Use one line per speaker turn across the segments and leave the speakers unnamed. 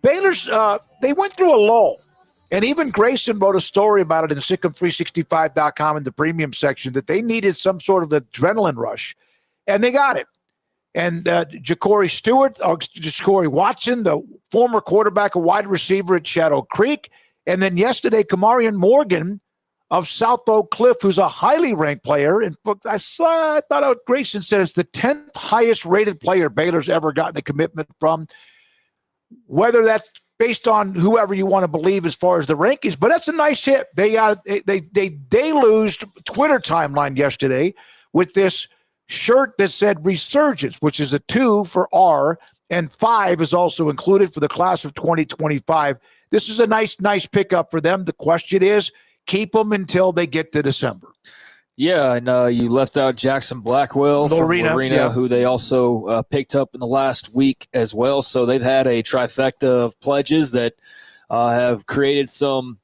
Baylor's they went through a lull. And even Grayson wrote a story about it in Sic'Em365.com in the premium section that they needed some sort of adrenaline rush, and they got it. And Ja'Cory Watson, the former quarterback, a wide receiver at Shadow Creek. And then yesterday, Kamauryn Morgan of South Oak Cliff, who's a highly ranked player. And I thought Grayson said it's the 10th highest rated player Baylor's ever gotten a commitment from. Whether that's based on whoever you want to believe as far as the rankings, but that's a nice hit. They deluged Twitter timeline yesterday with this shirt that said Resurgence, which is a 2 for R, and 5 is also included for the class of 2025. This is a nice pickup for them. The question is, keep them until they get to December.
Yeah, and you left out Jackson Blackwell from Lorena, yeah, who they also picked up in the last week as well. So they've had a trifecta of pledges that have created some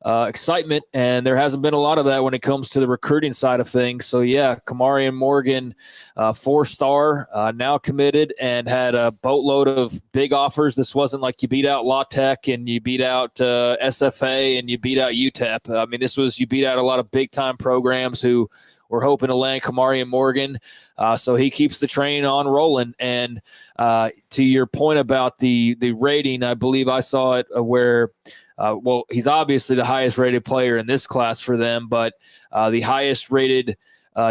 excitement, and there hasn't been a lot of that when it comes to the recruiting side of things. So, yeah, Kamari Morgan, 4-star, now committed and had a boatload of big offers. This wasn't like you beat out La Tech and you beat out SFA and you beat out UTEP. I mean, this was you beat out a lot of big-time programs who were hoping to land Kamari Morgan. So he keeps the train on rolling. And to your point about the rating, I believe I saw it where well, he's obviously the highest rated player in this class for them, but the highest rated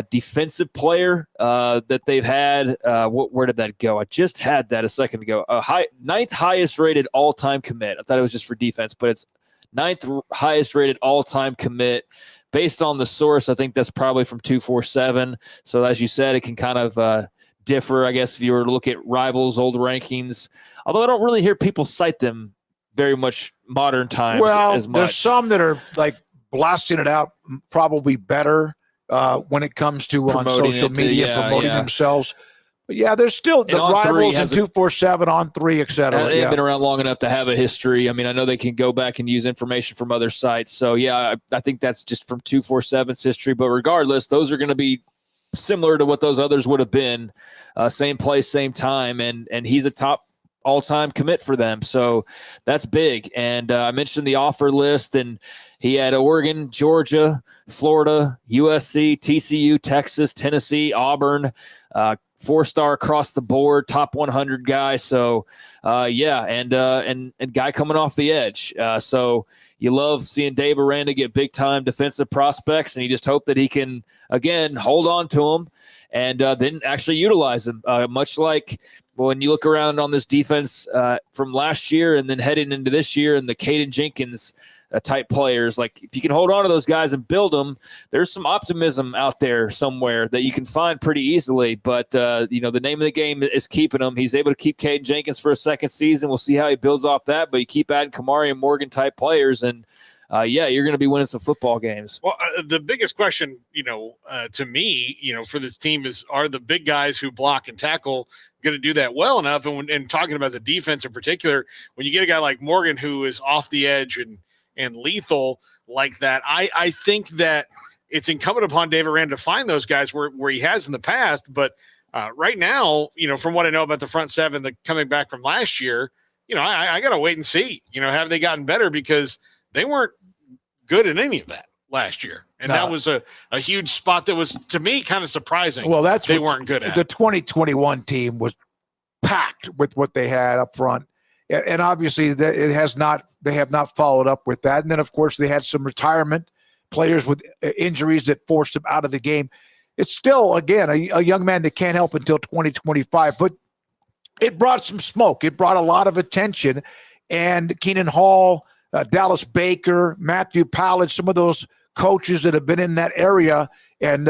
defensive player that they've had, where did that go? I just had that a second ago. 9th highest rated all-time commit. I thought it was just for defense, but it's 9th highest rated all-time commit. Based on the source, I think that's probably from 247. So as you said, it can kind of differ, I guess, if you were to look at rivals' old rankings. Although I don't really hear people cite them very much modern times as much.
There's some that are like blasting it out probably better when it comes to on social media, promoting themselves. But yeah, there's still the rivals in 247, On 3, et cetera.
They've been around long enough to have a history. I mean, I know they can go back and use information from other sites. So yeah, I think that's just from 247's history. But regardless, those are going to be similar to what those others would have been. Same place, same time, and he's a top all-time commit for them. So that's big. And I mentioned the offer list, and he had Oregon, Georgia, Florida, USC, TCU, Texas, Tennessee, Auburn, 4-star across the board, top 100 guy. So and guy coming off the edge. So you love seeing Dave Aranda get big-time defensive prospects, and you just hope that he can, again, hold on to them and then actually utilize them, much like when you look around on this defense from last year and then heading into this year and the Caden Jenkins type players. Like, if you can hold on to those guys and build them, there's some optimism out there somewhere that you can find pretty easily. But, the name of the game is keeping them. He's able to keep Caden Jenkins for a second season. We'll see how he builds off that. But you keep adding Kamari and Morgan type players, and you're going to be winning some football games.
Well, the biggest question, to me, for this team is, are the big guys who block and tackle going to do that well enough? And talking about the defense in particular, when you get a guy like Morgan who is off the edge and lethal like that, I think that it's incumbent upon Dave Aranda to find those guys where he has in the past. But right now, from what I know about the front seven, coming back from last year, I got to wait and see, have they gotten better, because they weren't good in any of that last year. And that was a huge spot that was, to me, kind of surprising.
Well, that's
they weren't good at.
The 2021 team was packed with what they had up front. And obviously they have not followed up with that. And then, of course, they had some retirement players with injuries that forced them out of the game. It's still, again, a young man that can't help until 2025. But it brought some smoke. It brought a lot of attention. And Keenan Hall, Dallas Baker, Matthew Pallett, some of those coaches that have been in that area. And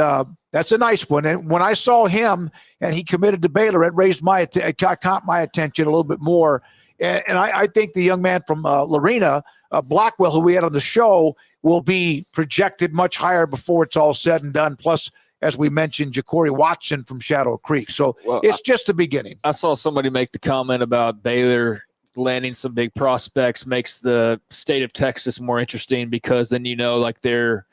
that's a nice one. And when I saw him and he committed to Baylor, it caught my attention a little bit more. And I think the young man from Lorena, Blackwell, who we had on the show, will be projected much higher before it's all said and done. Plus, as we mentioned, Ja'Cory Watson from Shadow Creek. So it's just the beginning.
I saw somebody make the comment about Baylor landing some big prospects makes the state of Texas more interesting, because then like their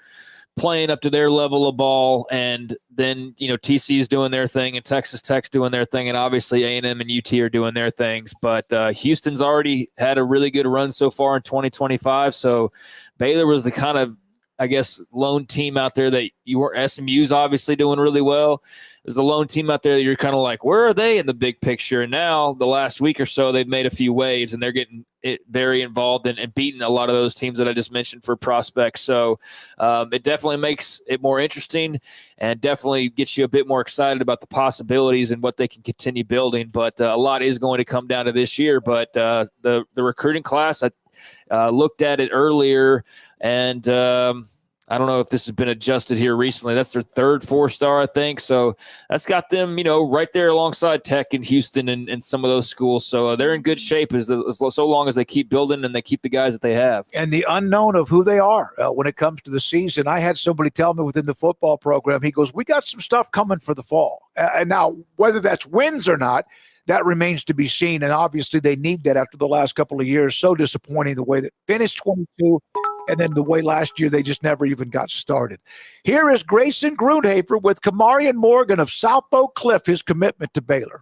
playing up to their level of ball, and then TC is doing their thing, and Texas Tech's doing their thing, and obviously A&M and UT are doing their things. But Houston's already had a really good run so far in 2025. So Baylor was the kind of, I guess, lone team out there that you were. SMU's obviously doing really well. There's the lone team out there that you're kind of like, where are they in the big picture? And now the last week or so, they've made a few waves, and they're getting very involved and beating a lot of those teams that I just mentioned for prospects. So it definitely makes it more interesting and definitely gets you a bit more excited about the possibilities and what they can continue building. But a lot is going to come down to this year. But the recruiting class, I looked at it earlier, and I don't know if this has been adjusted here recently. That's their third 4-star, I think. So that's got them, right there alongside Tech and Houston and some of those schools. So they're in good shape as so long as they keep building and they keep the guys that they have.
And the unknown of who they are when it comes to the season. I had somebody tell me within the football program, he goes, we got some stuff coming for the fall. And now, whether that's wins or not, that remains to be seen. And obviously they need that after the last couple of years. So disappointing the way that finished 22. And then the way last year they just never even got started. Here is Grayson Grunhafer with Kamauryn Morgan of South Oak Cliff, his commitment to Baylor.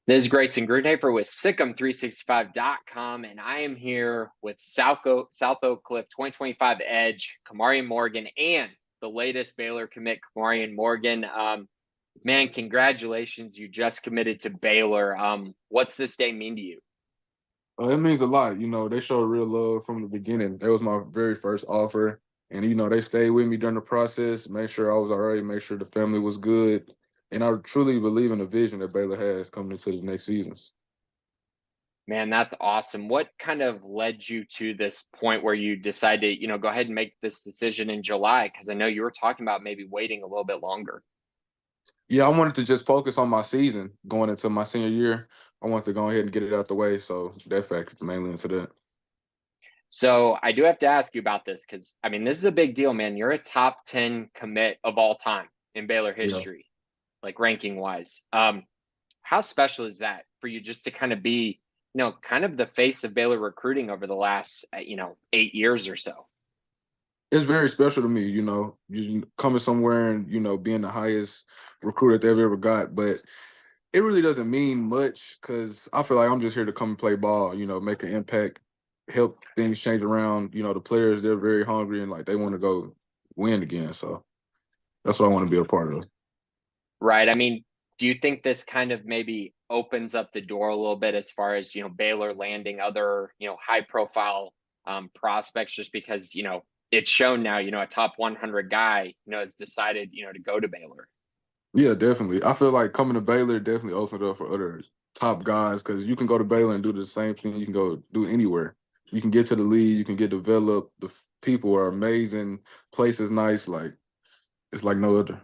This is Grayson Grunhafer with Sic'Em365.com, and I am here with South Oak Cliff 2025 Edge, Kamari Morgan, and the latest Baylor commit, Kamauryn Morgan. Man, congratulations. You just committed to Baylor. What's this day mean to you?
It means a lot. They showed real love from the beginning. That was my very first offer. And, they stayed with me during the process, made sure I was all right, made sure the family was good. And I truly believe in the vision that Baylor has coming into the next seasons.
Man, that's awesome. What kind of led you to this point where you decided, go ahead and make this decision in July? Because I know you were talking about maybe waiting a little bit longer.
Yeah, I wanted to just focus on my season going into my senior year. I wanted to go ahead and get it out the way. So that factored mainly into that.
So I do have to ask you about this because, this is a big deal, man. You're a top 10 commit of all time in Baylor history, like ranking wise. How special is that for you just to kind of be, kind of the face of Baylor recruiting over the last, 8 years or so?
It's very special to me, you coming somewhere and, being the highest recruiter they've ever got. But it really doesn't mean much because I feel like I'm just here to come and play ball, make an impact, help things change around. The players, they're very hungry and like they want to go win again. So that's what I want to be a part of.
Right. Do you think this kind of maybe opens up the door a little bit as far as, Baylor landing other, high profile prospects just because, it's shown now, a top 100 guy, has decided, to go to Baylor?
Yeah, definitely. I feel like coming to Baylor definitely opened up for other top guys because you can go to Baylor and do the same thing you can go do anywhere. You can get to the league, you can get developed. The people are amazing. Place is nice. Like, it's like no other.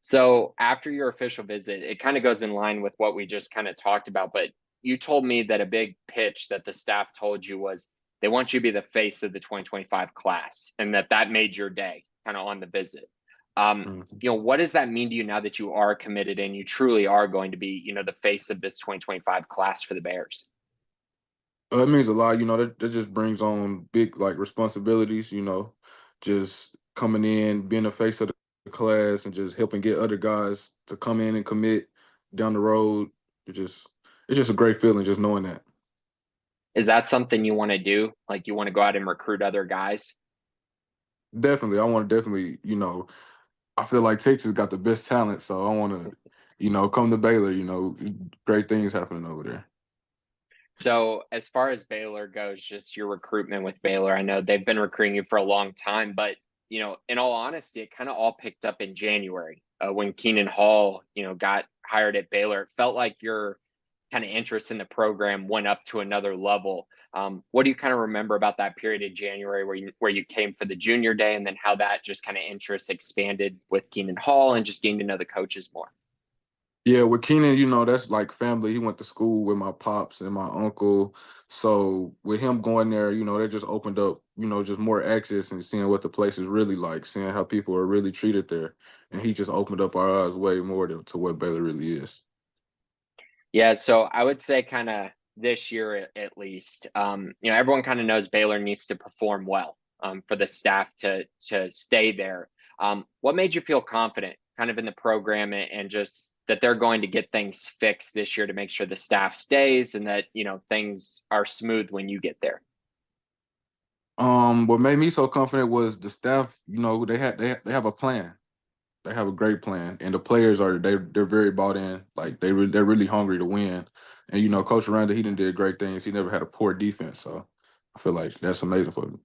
So after your official visit, it kind of goes in line with what we just kind of talked about, but you told me that a big pitch that the staff told you was they want you to be the face of the 2025 class and that made your day kind of on the visit. What does that mean to you now that you are committed and you truly are going to be, the face of this 2025 class for the Bears?
It means a lot. That just brings on big responsibilities. Just coming in, being the face of the class, and just helping get other guys to come in and commit down the road. It's just a great feeling just knowing that.
Is that something you want to do? Like you want to go out and recruit other guys?
Definitely, I want to definitely. I feel like Texas got the best talent, so I want to, come to Baylor. Great things happening over there.
So as far as Baylor goes, just your recruitment with Baylor, I know they've been recruiting you for a long time, but, in all honesty, it kind of all picked up in January when Keenan Hall, got hired at Baylor. It felt like your kind of interest in the program went up to another level. What do you kind of remember about that period in January where you came for the junior day and then how that just kind of interest expanded with Keenan Hall and just getting to know the coaches more?
Yeah, with Keenan, that's like family. He went to school with my pops and my uncle. So with him going there, that just opened up, just more access and seeing what the place is really like, seeing how people are really treated there. And he just opened up our eyes way more to what Baylor really is.
Yeah, so I would say kind of this year at least, everyone kind of knows Baylor needs to perform well for the staff to stay there. What made you feel confident kind of in the program and just that they're going to get things fixed this year to make sure the staff stays and that, things are smooth when you get there?
What made me so confident was the staff. They have a plan. They have a great plan, and the players they're very bought in. Like they're really hungry to win. And Coach Aranda, he done did great things. He never had a poor defense, so I feel like that's amazing for me.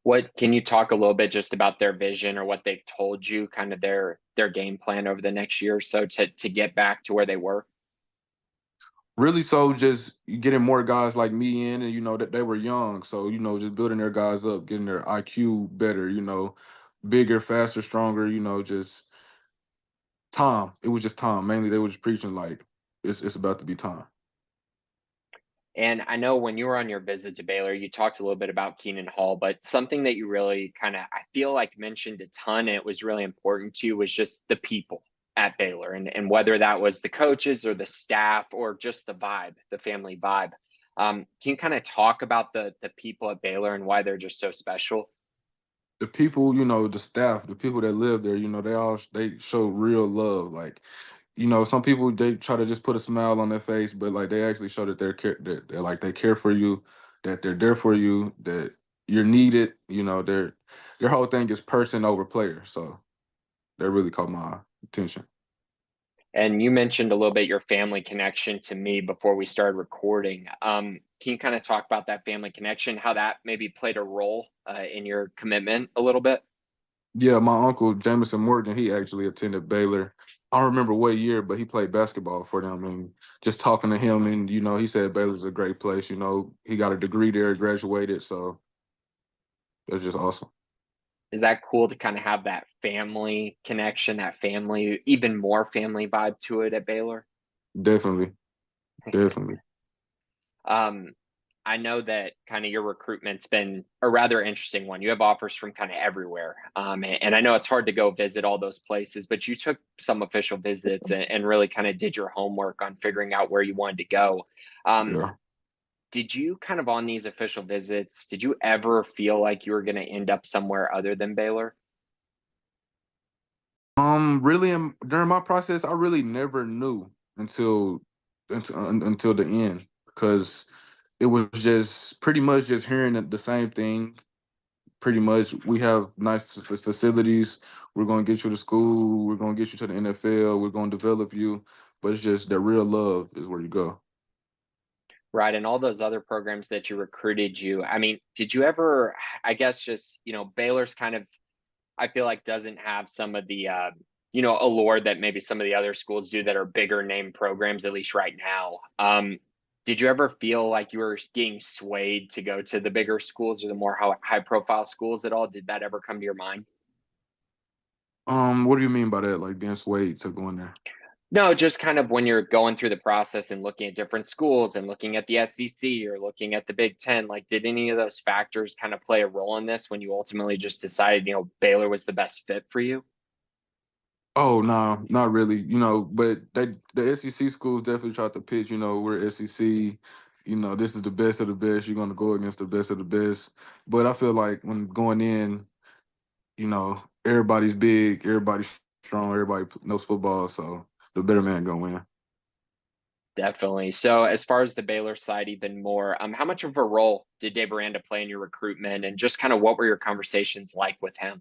What can you talk a little bit just about their vision or what they've told you, kind of their game plan over the next year or so to get back to where they were?
Really, so just getting more guys like me in, and that they were young, so just building their guys up, getting their IQ better, bigger, faster, stronger, just time. It was just time. Mainly, they were just preaching like it's about to be time.
And I know when you were on your visit to Baylor, you talked a little bit about Keenan Hall, but something that you really kind of, I feel like, mentioned a ton, and it was really important to you, was just the people at Baylor, and whether that was the coaches or the staff or just the vibe, the family vibe. Can you kind of talk about the people at Baylor and why they're just so special?
The people, the staff, the people that live there, they show real love. Like, some people, they try to just put a smile on their face, but like they actually show that they're like they care for you, that they're there for you, that you're needed. Their whole thing is person over player. So that really caught my attention.
And you mentioned a little bit your family connection to me before we started recording. Can you kind of talk about that family connection, how that maybe played a role in your commitment a little bit?
Yeah, my uncle Jamison Morgan, he actually attended Baylor. I don't remember what year, but he played basketball for them. And just talking to him, and he said Baylor's a great place. He got a degree there, graduated, so that's just awesome.
Is that cool to kind of have that family connection, that family, even more family vibe to it at Baylor?
Definitely, definitely.
I know that kind of your recruitment's been a rather interesting one. You have offers from kind of everywhere. And I know it's hard to go visit all those places, but you took some official visits and really kind of did your homework on figuring out where you wanted to go.
Yeah.
Did you kind of on these official visits, did you ever feel like you were going to end up somewhere other than Baylor?
Really, during my process, I really never knew until the end, because it was just pretty much just hearing the same thing. Pretty much, we have nice facilities. We're going to get you to school. We're going to get you to the NFL. We're going to develop you. But it's just the real love is where you go.
Right. And all those other programs that you recruited you, I mean, did you ever, I guess, just, Baylor's kind of, I feel like doesn't have some of the, allure that maybe some of the other schools do that are bigger name programs, at least right now. Did you ever feel like you were getting swayed to go to the bigger schools or the more high profile schools at all? Did that ever come to your mind?
What do you mean by that? Like being swayed to going there?
No, just kind of when you're going through the process and looking at different schools and looking at the SEC or looking at the Big Ten, like did any of those factors kind of play a role in this when you ultimately just decided, Baylor was the best fit for you?
Oh no, not really. But the SEC schools definitely tried to pitch. We're SEC. This is the best of the best. You're gonna go against the best of the best. But I feel like when going in, everybody's big, everybody's strong, everybody knows football, so the better man gonna win.
Definitely. So as far as the Baylor side, even more, how much of a role did Dave Aranda play in your recruitment and just kind of what were your conversations like with him?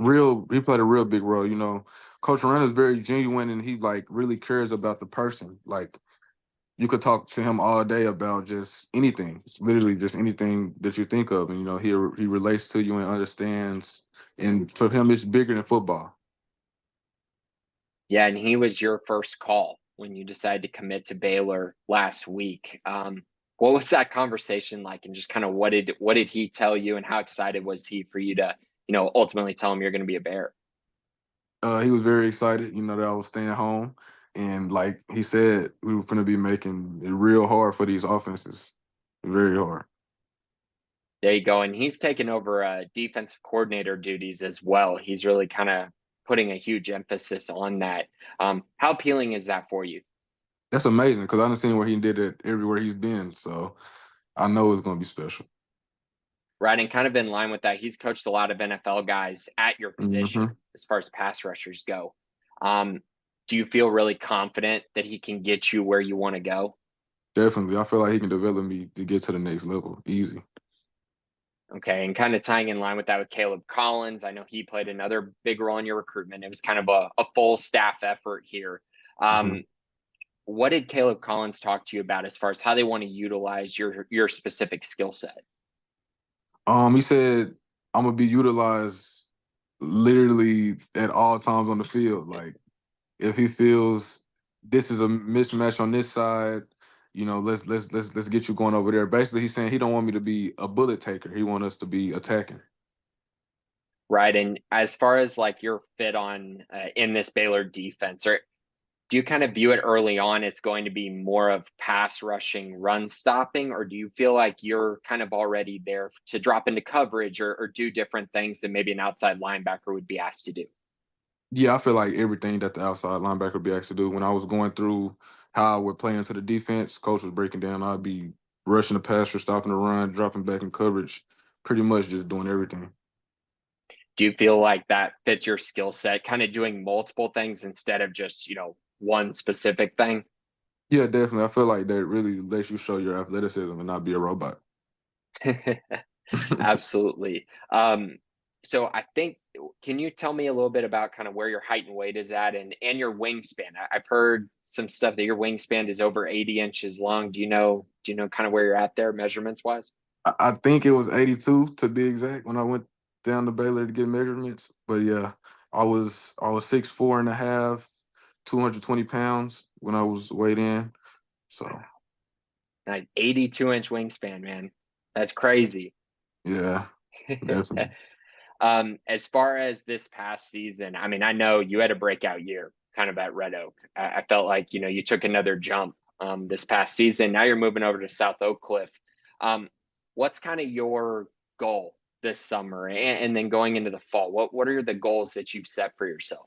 He played a real big role. Coach Aranda is very genuine, and he like really cares about the person. Like you could talk to him all day about just anything, literally just anything that you think of, and he relates to you and understands. And for him, it's bigger than football.
Yeah, and he was your first call when you decided to commit to Baylor last week. What was that conversation like, and just kind of what did he tell you, and how excited was he for you to, ultimately tell him you're going to be a Bear?
He was very excited, that I was staying home, and like he said, we were going to be making it real hard for these offenses, very hard.
There you go, and he's taken over defensive coordinator duties as well. He's really kind of putting a huge emphasis on that. How appealing is that for you?
That's amazing because I've seen where he did it everywhere he's been, so I know it's going to be special.
Right, and kind of in line with that, he's coached a lot of NFL guys at your position
Hmm.
as far as pass rushers go. Do you feel really confident that he can get you where you want to go?
Definitely. I feel like he can develop me to get to the next level. Easy.
Okay, and kind of tying in line with that with Caleb Collins, I know he played another big role in your recruitment. It was kind of a full staff effort here.
Hmm.
What did Caleb Collins talk to you about as far as how they want to utilize your specific skill set?
He said I'm gonna be utilized literally at all times on the field. Like if he feels this is a mismatch on this side, let's get you going over there. Basically, he's saying he don't want me to be a bullet taker. He want us to be attacking.
Right, and as far as like your fit on in this Baylor defense, or do you kind of view it early on it's going to be more of pass rushing, run stopping, or do you feel like you're kind of already there to drop into coverage or do different things that maybe an outside linebacker would be asked to do?
Yeah, I feel like everything that the outside linebacker would be asked to do. When I was going through how I would play into the defense, coach was breaking down. I'd be rushing the passer, stopping the run, dropping back in coverage, pretty much just doing everything.
Do you feel like that fits your skill set, kind of doing multiple things instead of just, one specific thing?
Yeah, definitely. I feel like that really lets you show your athleticism and not be a robot.
Absolutely. So I think, can you tell me a little bit about kind of where your height and weight is at and your wingspan? I've heard some stuff that your wingspan is over 80 inches long. Do you know kind of where you're at there measurements wise?
I think it was 82 to be exact when I went down to Baylor to get measurements. But yeah, I was 6'4" and a half, 220 pounds when I was weighed in. So
Like 82-inch wingspan, man. That's crazy.
yeah, definitely.
As far as this past season, I mean, I know you had a breakout year kind of at Red Oak. I felt like, you took another jump this past season. Now you're moving over to South Oak Cliff. Um, what's kind of your goal this summer and then going into the fall? What are the goals that you've set for yourself?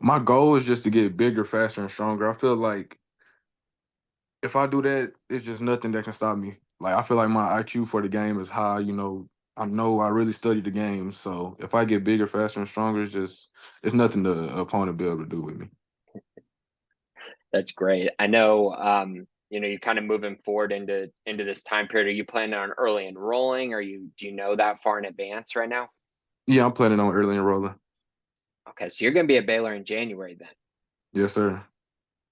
My goal is just to get bigger, faster, and stronger. I feel like if I do that, it's just nothing that can stop me. Like I feel like my IQ for the game is high. I know I really study the game. So if I get bigger, faster, and stronger, it's nothing the opponent be able to do with me.
That's great. I know, you're kind of moving forward into this time period. Are you planning on early enrolling? Do you know that far in advance right now?
Yeah, I'm planning on early enrolling.
Okay, so you're going to be at Baylor in January then.
Yes, sir.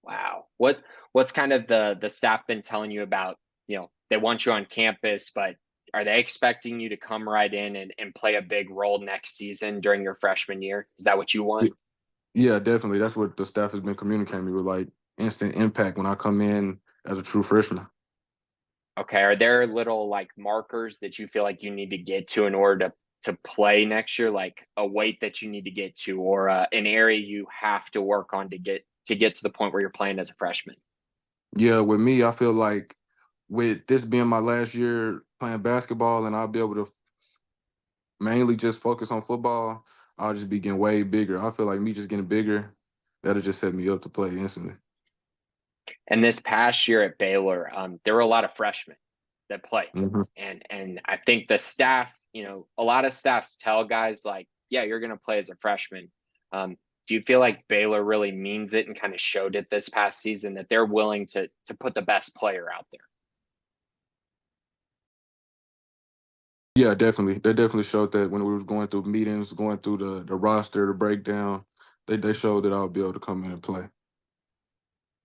Wow. What's kind of the staff been telling you about, they want you on campus, but are they expecting you to come right in and play a big role next season during your freshman year? Is that what you want?
Yeah, definitely. That's what the staff has been communicating me with, like instant impact when I come in as a true freshman.
Okay. Are there little like markers that you feel like you need to get to in order to play next year, like a weight that you need to get to, or an area you have to work on to get to the point where you're playing as a freshman?
Yeah, with me, I feel like with this being my last year playing basketball and I'll be able to mainly just focus on football, I'll just be getting way bigger. I feel like me just getting bigger, that'll just set me up to play instantly.
And this past year at Baylor, there were a lot of freshmen that play,
Hmm.
and I think the staff, a lot of staffs tell guys like, yeah, you're going to play as a freshman. Um, do you feel like Baylor really means it and kind of showed it this past season that they're willing to put the best player out there?
Yeah, definitely. They definitely showed that when we was going through meetings, going through the roster, the breakdown, they showed that I'll be able to come in and play.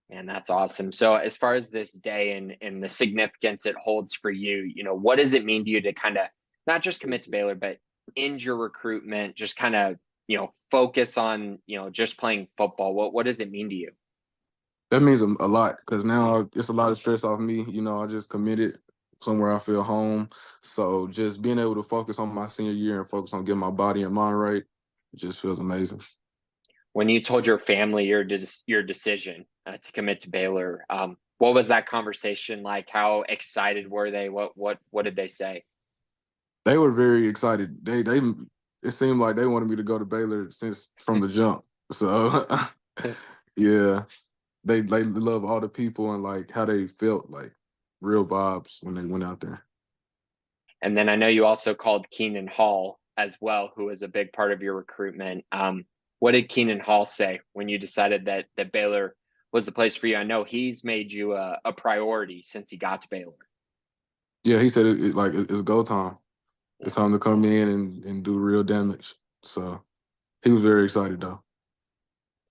And that's awesome. So as far as this day and the significance it holds for you, what does it mean to you to kind of not just commit to Baylor, but end your recruitment, just kind of, focus on, just playing football? What does it mean to you?
That means a lot because now it's a lot of stress off me. I just committed somewhere I feel home. So just being able to focus on my senior year and focus on getting my body and mind right, it just feels amazing.
When you told your family your decision to commit to Baylor, what was that conversation like? How excited were they? What did they say?
They were very excited. They it seemed like they wanted me to go to Baylor since from the jump. So yeah, they love all the people and like how they felt like real vibes when they went out there.
And then I know you also called Keenan Hall as well, who was a big part of your recruitment. What did Keenan Hall say when you decided that Baylor was the place for you? I know he's made you a priority since he got to Baylor.
Yeah, he said it's go time. It's time to come in and do real damage. So he was very excited though.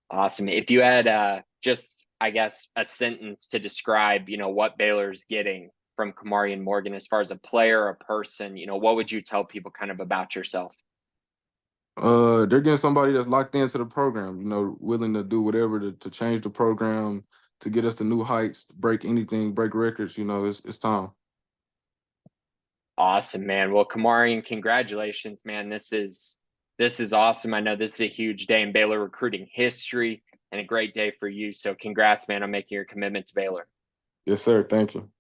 Awesome. If you had just, I guess, a sentence to describe, what Baylor's getting from Kamauryn Morgan as far as a player, a person, what would you tell people kind of about yourself?
They're getting somebody that's locked into the program, willing to do whatever to change the program, to get us to new heights, break anything, break records. It's time.
Awesome, man. Well, Kamari, congratulations, man. This is awesome. I know this is a huge day in Baylor recruiting history and a great day for you. So congrats, man, on making your commitment to Baylor.
Yes, sir. Thank you.